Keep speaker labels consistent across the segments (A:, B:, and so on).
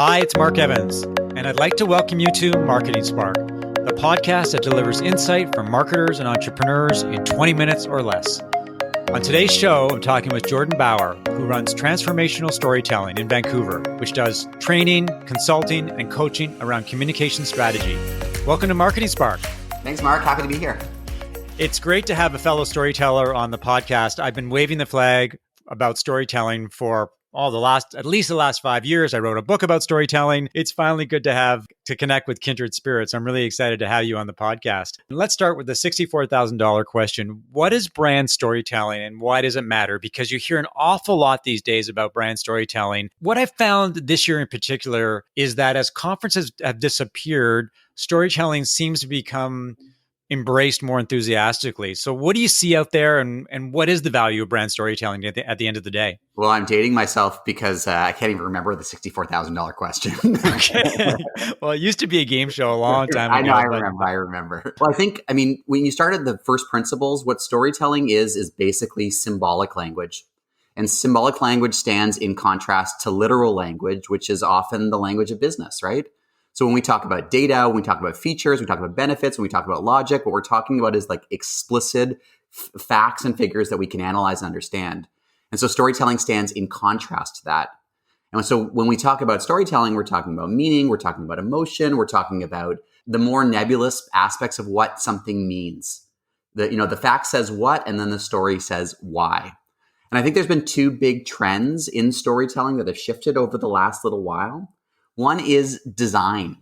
A: Hi, it's Mark Evans, and I'd like to welcome you to Marketing Spark, the podcast that delivers insight from marketers and entrepreneurs in 20 minutes or less. On today's show, I'm talking with Jordan Bauer, who runs Transformational Storytelling in Vancouver, which does training, consulting, and coaching around communication strategy. Welcome to Marketing Spark.
B: Thanks, Mark. Happy to be here.
A: It's great to have a fellow storyteller on the podcast. I've been waving the flag about storytelling for at least the last 5 years. I wrote a book about storytelling. It's finally good to connect with kindred spirits. I'm really excited to have you on the podcast. Let's start with the $64,000 question. What is brand storytelling and why does it matter? Because you hear an awful lot these days about brand storytelling. What I've found this year in particular is that as conferences have disappeared, storytelling seems to become embraced more enthusiastically. So what do you see out there and what is the value of brand storytelling at the end of the day?
B: Well, I'm dating myself because I can't even remember the $64,000 question.
A: Okay. Well, it used to be a game show a long time ago.
B: I remember. Well, when you started the first principles, what storytelling is basically symbolic language. And symbolic language stands in contrast to literal language, which is often the language of business, right? So when we talk about data, when we talk about features, we talk about benefits, when we talk about logic, what we're talking about is like explicit facts and figures that we can analyze and understand. And so storytelling stands in contrast to that. And so when we talk about storytelling, we're talking about meaning, we're talking about emotion, we're talking about the more nebulous aspects of what something means. The fact says what, and then the story says why. And I think there's been two big trends in storytelling that have shifted over the last little while. One is design.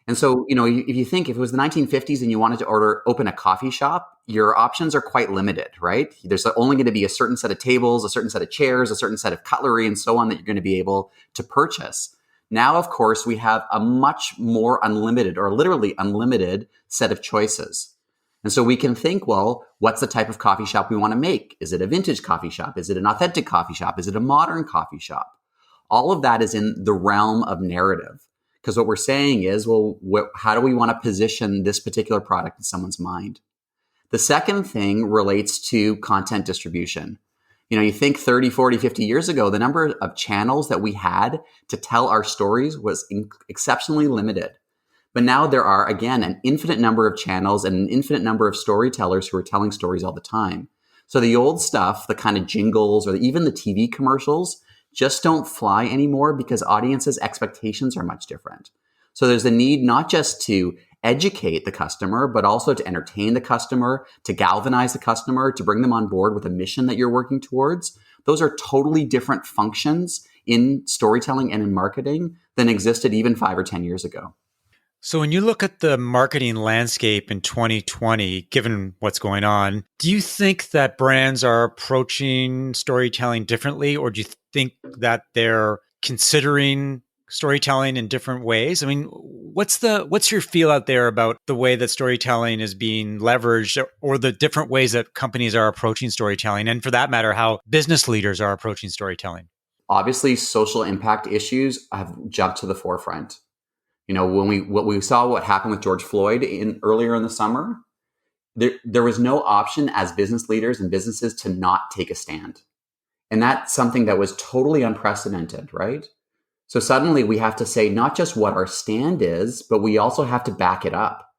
B: And so, if you think if it was the 1950s and you wanted to open a coffee shop, your options are quite limited, right? There's only going to be a certain set of tables, a certain set of chairs, a certain set of cutlery, and so on that you're going to be able to purchase. Now, of course, we have a much more unlimited or literally unlimited set of choices. And so we can think, well, what's the type of coffee shop we want to make? Is it a vintage coffee shop? Is it an authentic coffee shop? Is it a modern coffee shop? All of that is in the realm of narrative. Because what we're saying is, well, how do we want to position this particular product in someone's mind? The second thing relates to content distribution. You think 30, 40, 50 years ago, the number of channels that we had to tell our stories was exceptionally limited. But now there are, again, an infinite number of channels and an infinite number of storytellers who are telling stories all the time. So the old stuff, the kind of jingles or even the TV commercials, just don't fly anymore because audiences' expectations are much different. So there's a need not just to educate the customer, but also to entertain the customer, to galvanize the customer, to bring them on board with a mission that you're working towards. Those are totally different functions in storytelling and in marketing than existed even 5 or 10 years ago.
A: So when you look at the marketing landscape in 2020, given what's going on, do you think that brands are approaching storytelling differently, or do you think that they're considering storytelling in different ways? I mean, what's your feel out there about the way that storytelling is being leveraged or the different ways that companies are approaching storytelling, and for that matter, how business leaders are approaching storytelling?
B: Obviously, social impact issues have jumped to the forefront. What happened with George Floyd earlier in the summer, there was no option as business leaders and businesses to not take a stand. And that's something that was totally unprecedented, right? So suddenly we have to say not just what our stand is, but we also have to back it up.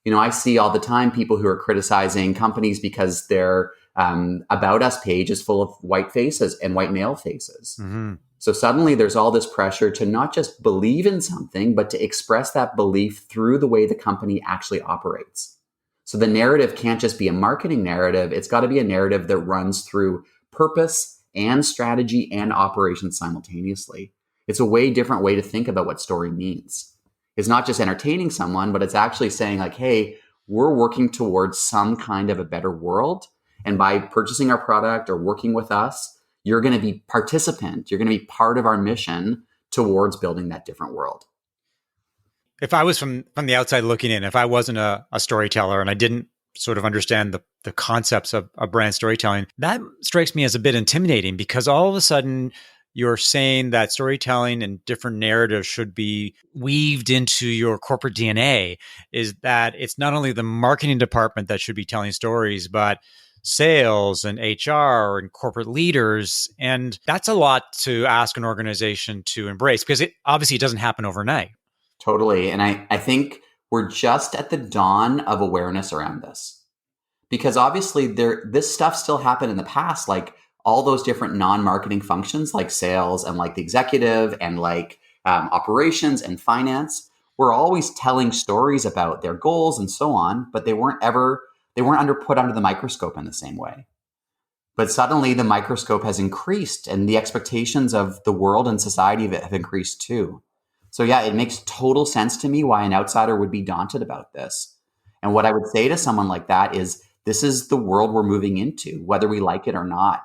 B: I see all the time people who are criticizing companies because their About Us page is full of white faces and white male faces. Mm-hmm. So suddenly there's all this pressure to not just believe in something, but to express that belief through the way the company actually operates. So the narrative can't just be a marketing narrative. It's got to be a narrative that runs through purpose and strategy and operations simultaneously. It's a way different way to think about what story means. It's not just entertaining someone, but it's actually saying like, hey, we're working towards some kind of a better world. And by purchasing our product or working with us, you're going to be participant. You're going to be part of our mission towards building that different world.
A: If I was from the outside looking in, if I wasn't a storyteller and I didn't sort of understand the concepts of brand storytelling, that strikes me as a bit intimidating because all of a sudden you're saying that storytelling and different narratives should be weaved into your corporate DNA, is that it's not only the marketing department that should be telling stories, but sales and HR and corporate leaders. And that's a lot to ask an organization to embrace because it obviously doesn't happen overnight.
B: Totally. And I think we're just at the dawn of awareness around this. Because obviously this stuff still happened in the past, like all those different non-marketing functions like sales and like the executive and like operations and finance were always telling stories about their goals and so on, but they weren't put under the microscope in the same way. But suddenly the microscope has increased and the expectations of the world and society of it have increased too. So yeah, it makes total sense to me why an outsider would be daunted about this. And what I would say to someone like that is, this is the world we're moving into, whether we like it or not.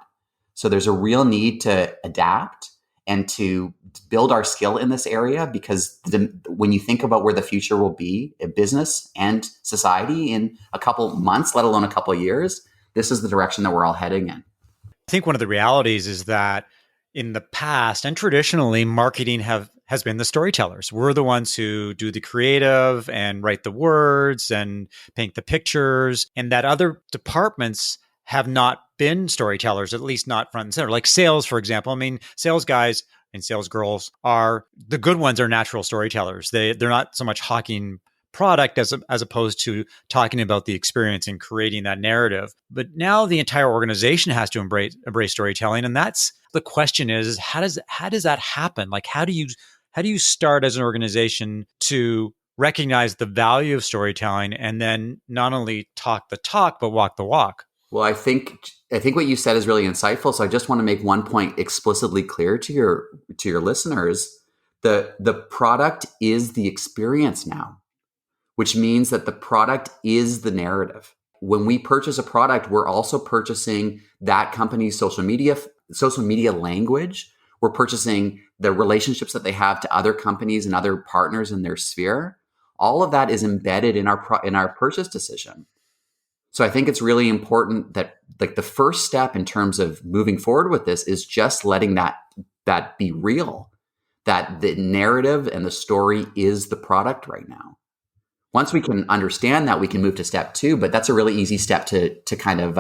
B: So there's a real need to adapt and to build our skill in this area, because when you think about where the future will be in business and society in a couple months, let alone a couple of years, this is the direction that we're all heading in.
A: I think one of the realities is that in the past and traditionally, marketing has been the storytellers. We're the ones who do the creative and write the words and paint the pictures, and that other departments have not been storytellers, at least not front and center. Like sales, for example. I mean, sales guys and sales girls are the good ones, are natural storytellers. They're not so much hawking product as opposed to talking about the experience and creating that narrative. But now the entire organization has to embrace storytelling, and that's the question: is how does that happen? Like how do you start as an organization to recognize the value of storytelling and then not only talk the talk but walk the walk?
B: Well, I think what you said is really insightful. So I just want to make one point explicitly clear to your listeners. The product is the experience now, which means that the product is the narrative. When we purchase a product, we're also purchasing that company's social media language. We're purchasing the relationships that they have to other companies and other partners in their sphere. All of that is embedded in our purchase decision. So I think it's really important that like the first step in terms of moving forward with this is just letting that be real, that the narrative and the story is the product right now. Once we can understand that, we can move to step 2, but that's a really easy step to kind of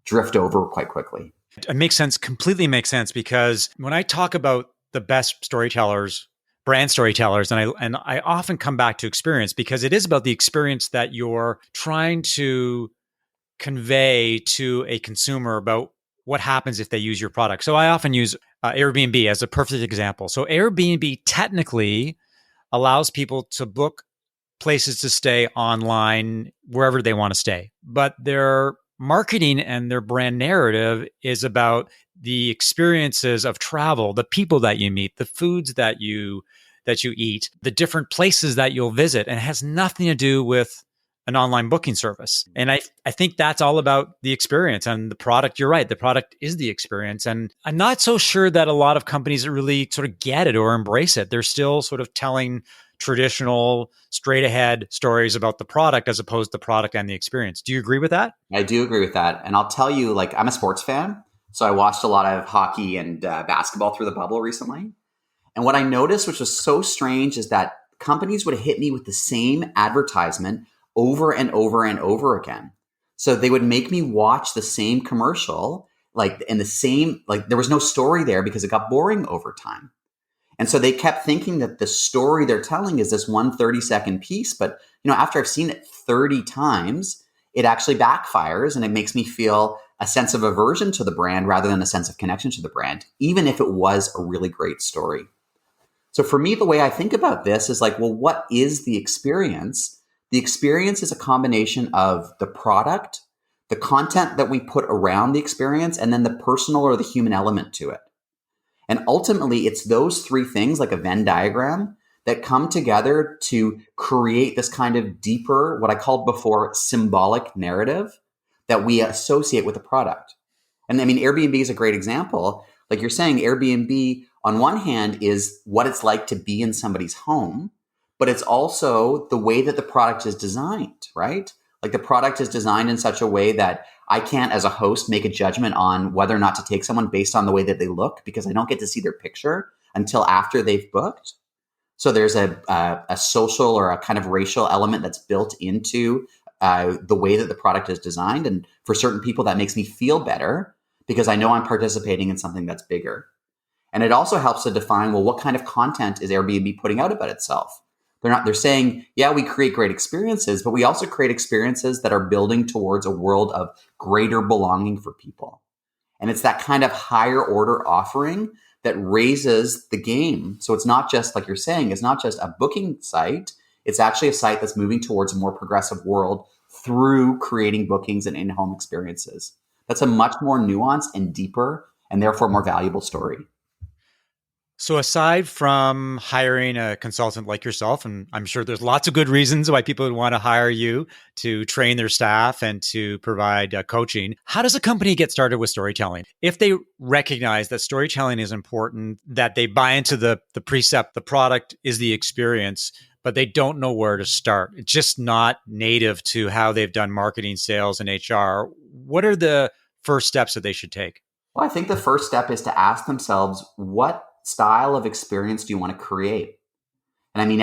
B: drift over quite quickly.
A: It makes sense, completely makes sense, because when I talk about the best storytellers, brand storytellers, and I often come back to experience, because it is about the experience that you're trying to convey to a consumer about what happens if they use your product. So I often use Airbnb as a perfect example. So Airbnb technically allows people to book places to stay online wherever they want to stay, but their marketing and their brand narrative is about the experiences of travel, the people that you meet, the foods that you eat, the different places that you'll visit, and it has nothing to do with an online booking service. And I think that's all about the experience, and the product. You're right. The product is the experience. And I'm not so sure that a lot of companies really sort of get it or embrace it. They're still sort of telling traditional straight ahead stories about the product as opposed to the product and the experience. Do you agree with that?
B: I do agree with that. And I'll tell you, like, I'm a sports fan. So I watched a lot of hockey and basketball through the bubble recently. And what I noticed, which was so strange, is that companies would hit me with the same advertisement over and over and over again. So they would make me watch the same commercial, like in the same, like there was no story there because it got boring over time. And so they kept thinking that the story they're telling is this one 30-second piece. But, after I've seen it 30 times, it actually backfires and it makes me feel a sense of aversion to the brand rather than a sense of connection to the brand, even if it was a really great story. So for me, the way I think about this is like, well, what is the experience? The experience is a combination of the product, the content that we put around the experience, and then the personal or the human element to it. And ultimately, it's those 3 things, like a Venn diagram, that come together to create this kind of deeper, what I called before, symbolic narrative that we associate with the product. And I mean, Airbnb is a great example. Like you're saying, Airbnb, on one hand, is what it's like to be in somebody's home, but it's also the way that the product is designed, right? Like the product is designed in such a way that I can't, as a host, make a judgment on whether or not to take someone based on the way that they look, because I don't get to see their picture until after they've booked. So there's a social or a kind of racial element that's built into the way that the product is designed. And For certain people, that makes me feel better because I know I'm participating in something that's bigger. And it also helps to define, well, what kind of content is Airbnb putting out about itself? They're saying, yeah, we create great experiences, but we also create experiences that are building towards a world of greater belonging for people. And it's that kind of higher order offering that raises the game. So it's not just, like you're saying, it's not just a booking site. It's actually a site that's moving towards a more progressive world through creating bookings and in-home experiences. That's a much more nuanced and deeper and therefore more valuable story.
A: So aside from hiring a consultant like yourself, and I'm sure there's lots of good reasons why people would want to hire you to train their staff and to provide coaching, how does a company get started with storytelling? If they recognize that storytelling is important, that they buy into the precept, the product is the experience, but they don't know where to start. It's just not native to how they've done marketing, sales, and HR. What are the first steps that they should take?
B: Well, I think the first step is to ask themselves, what style of experience do you want to create? And I mean,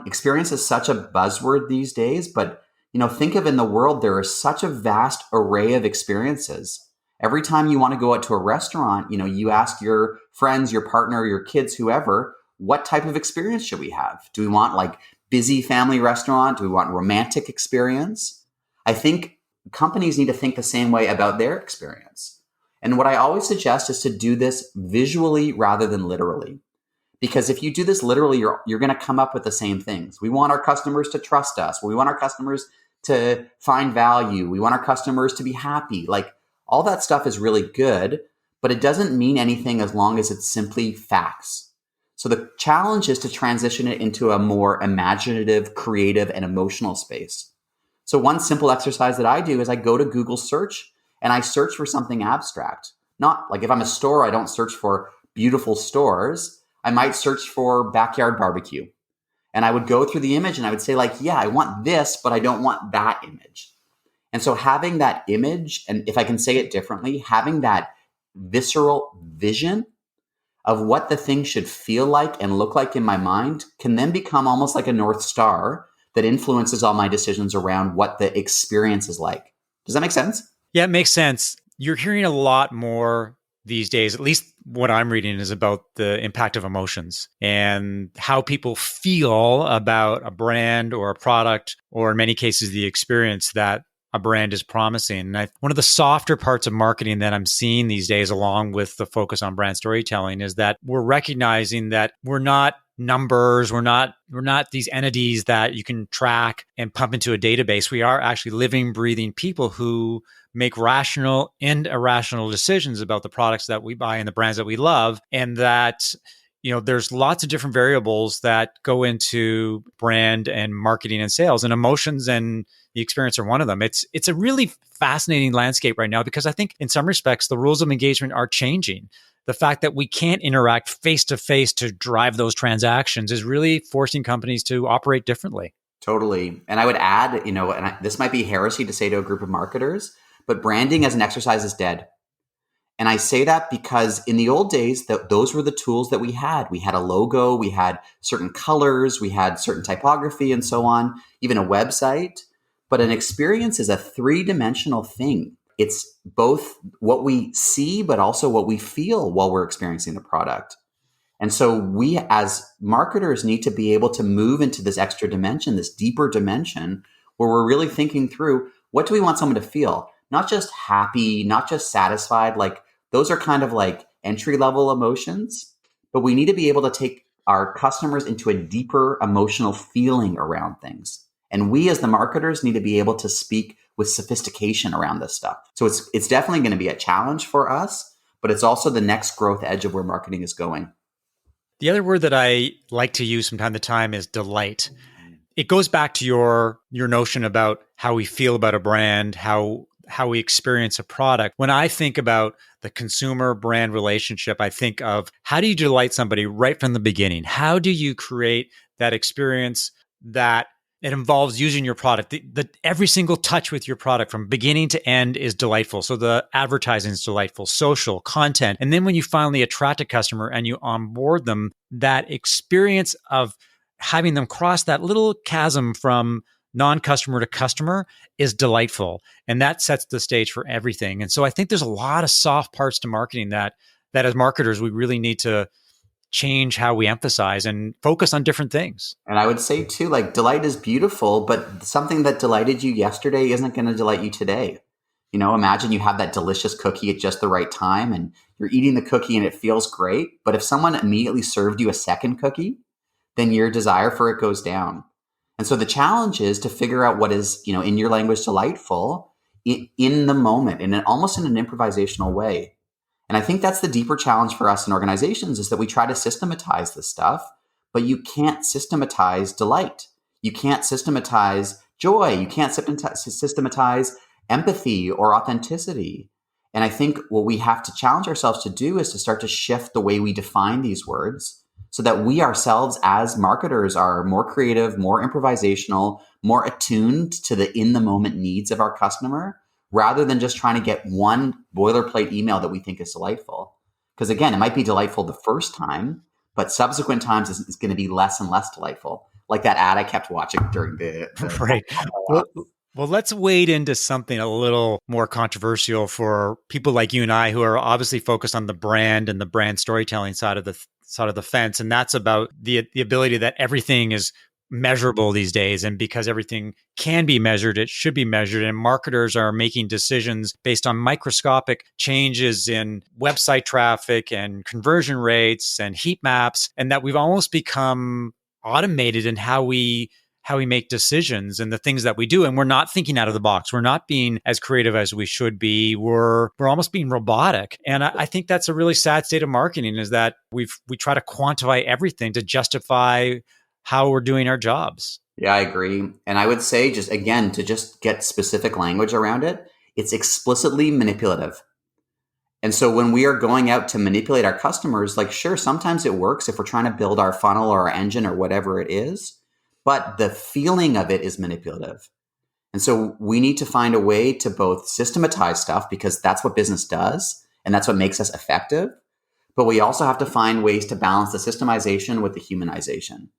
B: experience is such a buzzword these days, but think of in the world, there is such a vast array of experiences. Every time you want to go out to a restaurant, you ask your friends, your partner, your kids, whoever, what type of experience should we have? Do we want like busy family restaurant? Do we want romantic experience? I think companies need to think the same way about their experience. And what I always suggest is to do this visually rather than literally. Because if you do this literally, you're going to come up with the same things. We want our customers to trust us. We want our customers to find value. We want our customers to be happy. Like all that stuff is really good, but it doesn't mean anything as long as it's simply facts. So the challenge is to transition it into a more imaginative, creative, and emotional space. So one simple exercise that I do is I go to Google search and I search for something abstract. Not like if I'm a store, I don't search for beautiful stores. I might search for backyard barbecue. And I would go through the image and I would say like, yeah, I want this, but I don't want that image. And so having that image, and if I can say it differently, having that visceral vision of what the thing should feel like and look like in my mind can then become almost like a North Star that influences all my decisions around what the experience is like. Does that make sense?
A: Yeah, it makes sense. You're hearing a lot more these days, at least what I'm reading is about the impact of emotions and how people feel about a brand or a product, or in many cases, the experience that a brand is promising. And one of the softer parts of marketing that I'm seeing these days, along with the focus on brand storytelling, is that we're recognizing that we're not numbers. We're not these entities that you can track and pump into a database. We are actually living, breathing people who make rational and irrational decisions about the products that we buy and the brands that we love. And that, there's lots of different variables that go into brand and marketing and sales, and emotions and the experience are one of them. It's a really fascinating landscape right now because I think in some respects, the rules of engagement are changing. The fact that we can't interact face to face to drive those transactions is really forcing companies to operate differently.
B: Totally. And I would add, this might be heresy to say to a group of marketers, but branding as an exercise is dead. And I say that because in the old days, those were the tools that we had. We had a logo, we had certain colors, we had certain typography and so on, even a website. But an experience is a three-dimensional thing. It's both what we see, but also what we feel while we're experiencing the product. And so we as marketers need to be able to move into this extra dimension, this deeper dimension, where we're really thinking through, what do we want someone to feel? Not just happy, not just satisfied. Like those are kind of like entry-level emotions, but we need to be able to take our customers into a deeper emotional feeling around things. And we as the marketers need to be able to speak with sophistication around this stuff. So it's definitely going to be a challenge for us, but it's also the next growth edge of where marketing is going.
A: The other word that I like to use from time to time is delight. It goes back to your notion about how we feel about a brand, how we experience a product. When I think about the consumer brand relationship, I think of how do you delight somebody right from the beginning? How do you create that experience that it involves using your product? The every single touch with your product from beginning to end is delightful. So the advertising is delightful, social, content. And then when you finally attract a customer and you onboard them, that experience of having them cross that little chasm from non-customer to customer is delightful. And that sets the stage for everything. And so I think there's a lot of soft parts to marketing that as marketers, we really need to change how we emphasize and focus on different things.
B: And I would say too, like, delight is beautiful, but something that delighted you yesterday isn't going to delight you today. You know, imagine you have that delicious cookie at just the right time and you're eating the cookie and it feels great. But if someone immediately served you a second cookie, then your desire for it goes down. And so the challenge is to figure out what is, you know, in your language delightful in the moment, almost in an improvisational way. And I think that's the deeper challenge for us in organizations, is that we try to systematize this stuff, but you can't systematize delight. You can't systematize joy. You can't systematize empathy or authenticity. And I think what we have to challenge ourselves to do is to start to shift the way we define these words so that we ourselves as marketers are more creative, more improvisational, more attuned to the in the moment needs of our customer, rather than just trying to get one boilerplate email that we think is delightful. Because again, it might be delightful the first time, but subsequent times is going to be less and less delightful. Like that ad I kept watching during the
A: right. Well, let's wade into something a little more controversial for people like you and I, who are obviously focused on the brand and the brand storytelling side of the fence. And that's about the ability that everything is measurable these days. And because everything can be measured, it should be measured. And marketers are making decisions based on microscopic changes in website traffic and conversion rates and heat maps, and that we've almost become automated in how we make decisions and the things that we do. And we're not thinking out of the box. We're not being as creative as we should be. We're almost being robotic. And I think that's a really sad state of marketing, is that we try to quantify everything to justify how we're doing our jobs.
B: Yeah, I agree. And I would say, just again, to just get specific language around it, it's explicitly manipulative. And so when we are going out to manipulate our customers, like, sure, sometimes it works if we're trying to build our funnel or our engine or whatever it is, but the feeling of it is manipulative. And so we need to find a way to both systematize stuff, because that's what business does and that's what makes us effective. But we also have to find ways to balance the systemization with the humanization.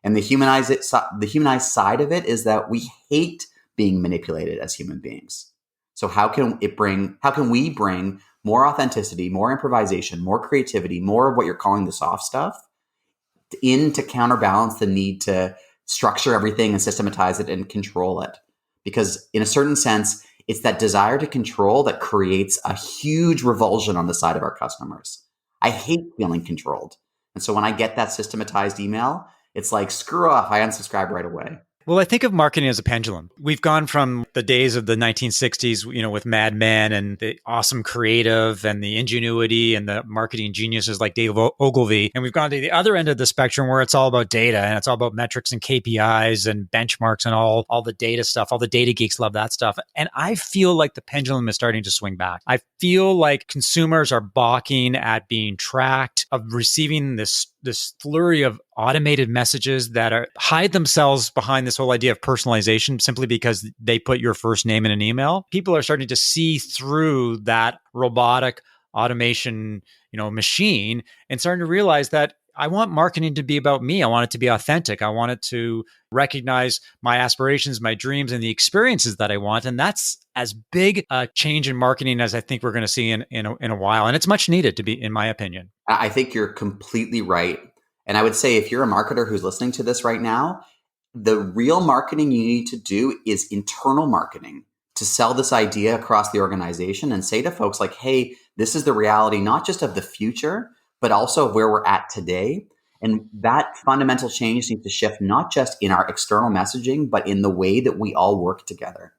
B: And the humanized side of it is that we hate being manipulated as human beings. So how can we bring more authenticity, more improvisation, more creativity, more of what you're calling the soft stuff in to counterbalance the need to structure everything and systematize it and control it? Because in a certain sense, it's that desire to control that creates a huge revulsion on the side of our customers. I hate feeling controlled. And so when I get that systematized email, it's like, screw off, I unsubscribe right away.
A: Well, I think of marketing as a pendulum. We've gone from the days of the 1960s, with Mad Men and the awesome creative and the ingenuity and the marketing geniuses like Dave Ogilvy. And we've gone to the other end of the spectrum where it's all about data and it's all about metrics and KPIs and benchmarks and all the data stuff. All the data geeks love that stuff. And I feel like the pendulum is starting to swing back. I feel like consumers are balking at being tracked, of receiving this flurry of automated messages that hide themselves behind this whole idea of personalization simply because they put your first name in an email. People are starting to see through that robotic automation, machine, and starting to realize that I want marketing to be about me. I want it to be authentic. I want it to recognize my aspirations, my dreams, and the experiences that I want. And that's as big a change in marketing as I think we're going to see in a while. And it's much needed, to be, in my opinion.
B: I think you're completely right. And I would say, if you're a marketer who's listening to this right now, the real marketing you need to do is internal marketing, to sell this idea across the organization and say to folks like, hey, this is the reality, not just of the future, but also of where we're at today. And that fundamental change needs to shift not just in our external messaging, but in the way that we all work together.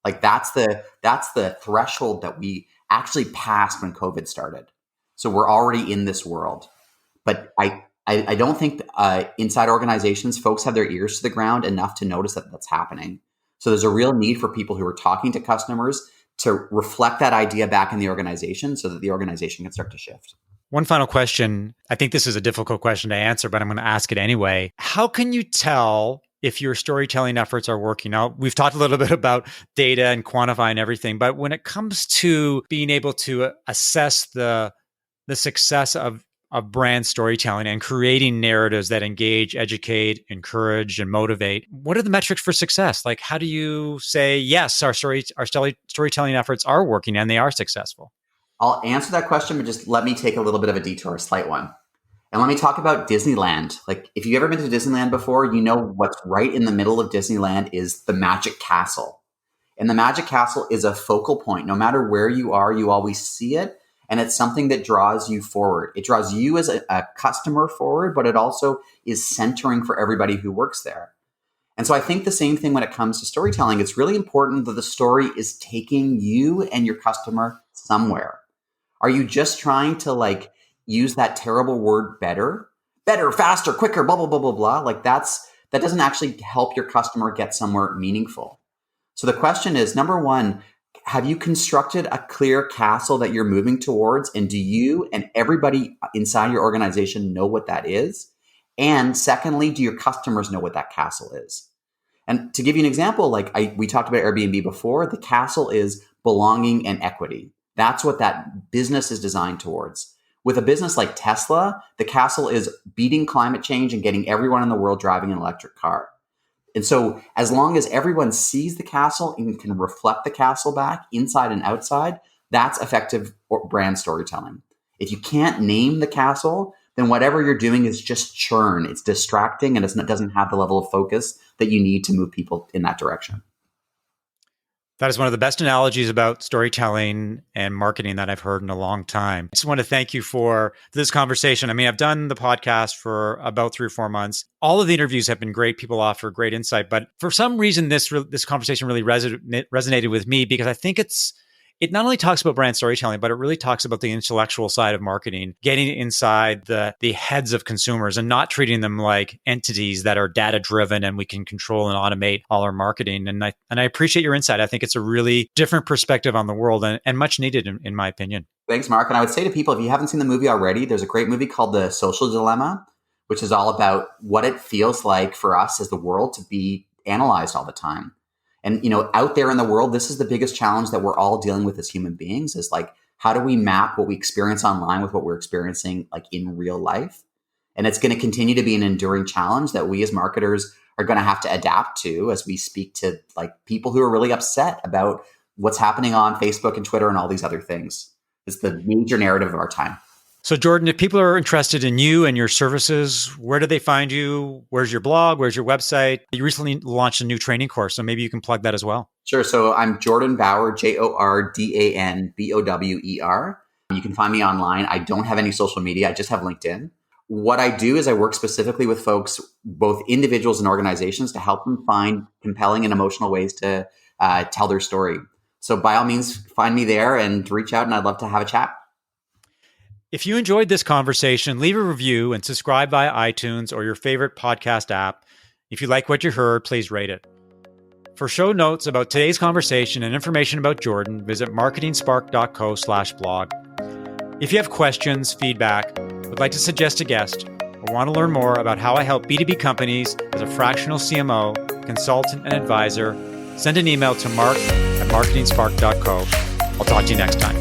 B: Like that's the threshold that we actually passed when COVID started. So we're already in this world. But I don't think inside organizations, folks have their ears to the ground enough to notice that that's happening. So there's a real need for people who are talking to customers to reflect that idea back in the organization so that the organization can start to shift.
A: One final question. I think this is a difficult question to answer, but I'm going to ask it anyway. How can you tell if your storytelling efforts are working out? We've talked a little bit about data and quantifying everything, but when it comes to being able to assess the success of of brand storytelling and creating narratives that engage, educate, encourage, and motivate. What are the metrics for success? Like, how do you say, yes, our storytelling efforts are working and they are successful?
B: I'll answer that question, but just let me take a little bit of a detour, a slight one. And let me talk about Disneyland. Like, if you've ever been to Disneyland before, you know what's right in the middle of Disneyland is the Magic Castle. And the Magic Castle is a focal point. No matter where you are, you always see it. And it's something that draws you forward. It draws you as a customer forward, but it also is centering for everybody who works there. And so I think the same thing when it comes to storytelling. It's really important that the story is taking you and your customer somewhere. Are you just trying to use that terrible word better, faster, quicker, blah, blah, blah, blah, blah? That doesn't actually help your customer get somewhere meaningful. So the question is, number one, have you constructed a clear castle that you're moving towards? And do you and everybody inside your organization know what that is? And secondly, do your customers know what that castle is? And to give you an example, we talked about Airbnb before, the castle is belonging and equity. That's what that business is designed towards. With a business like Tesla, the castle is beating climate change and getting everyone in the world driving an electric car. And so as long as everyone sees the castle and can reflect the castle back inside and outside, that's effective brand storytelling. If you can't name the castle, then whatever you're doing is just churn. It's distracting and it doesn't have the level of focus that you need to move people in that direction.
A: That is one of the best analogies about storytelling and marketing that I've heard in a long time. I just want to thank you for this conversation. I mean, I've done the podcast for about 3 or 4 months. All of the interviews have been great. People offer great insight. But for some reason, this conversation really resonated with me because I think it not only talks about brand storytelling, but it really talks about the intellectual side of marketing, getting inside the heads of consumers and not treating them like entities that are data driven and we can control and automate all our marketing. And I appreciate your insight. I think it's a really different perspective on the world and much needed in my opinion.
B: Thanks, Mark. And I would say to people, if you haven't seen the movie already, there's a great movie called The Social Dilemma, which is all about what it feels like for us as the world to be analyzed all the time. And, out there in the world, this is the biggest challenge that we're all dealing with as human beings is how do we map what we experience online with what we're experiencing in real life? And it's going to continue to be an enduring challenge that we as marketers are going to have to adapt to as we speak to people who are really upset about what's happening on Facebook and Twitter and all these other things. It's the major narrative of our time.
A: So Jordan, if people are interested in you and your services, where do they find you? Where's your blog? Where's your website? You recently launched a new training course, so maybe you can plug that as well.
B: Sure. So I'm Jordan Bower, JordanBower. You can find me online. I don't have any social media. I just have LinkedIn. What I do is I work specifically with folks, both individuals and organizations, to help them find compelling and emotional ways to tell their story. So by all means, find me there and reach out, and I'd love to have a chat.
A: If you enjoyed this conversation, leave a review and subscribe via iTunes or your favorite podcast app. If you like what you heard, please rate it. For show notes about today's conversation and information about Jordan, visit marketingspark.co/blog. If you have questions, feedback, would like to suggest a guest, or want to learn more about how I help B2B companies as a fractional CMO, consultant, and advisor, send an email to mark@marketingspark.co. I'll talk to you next time.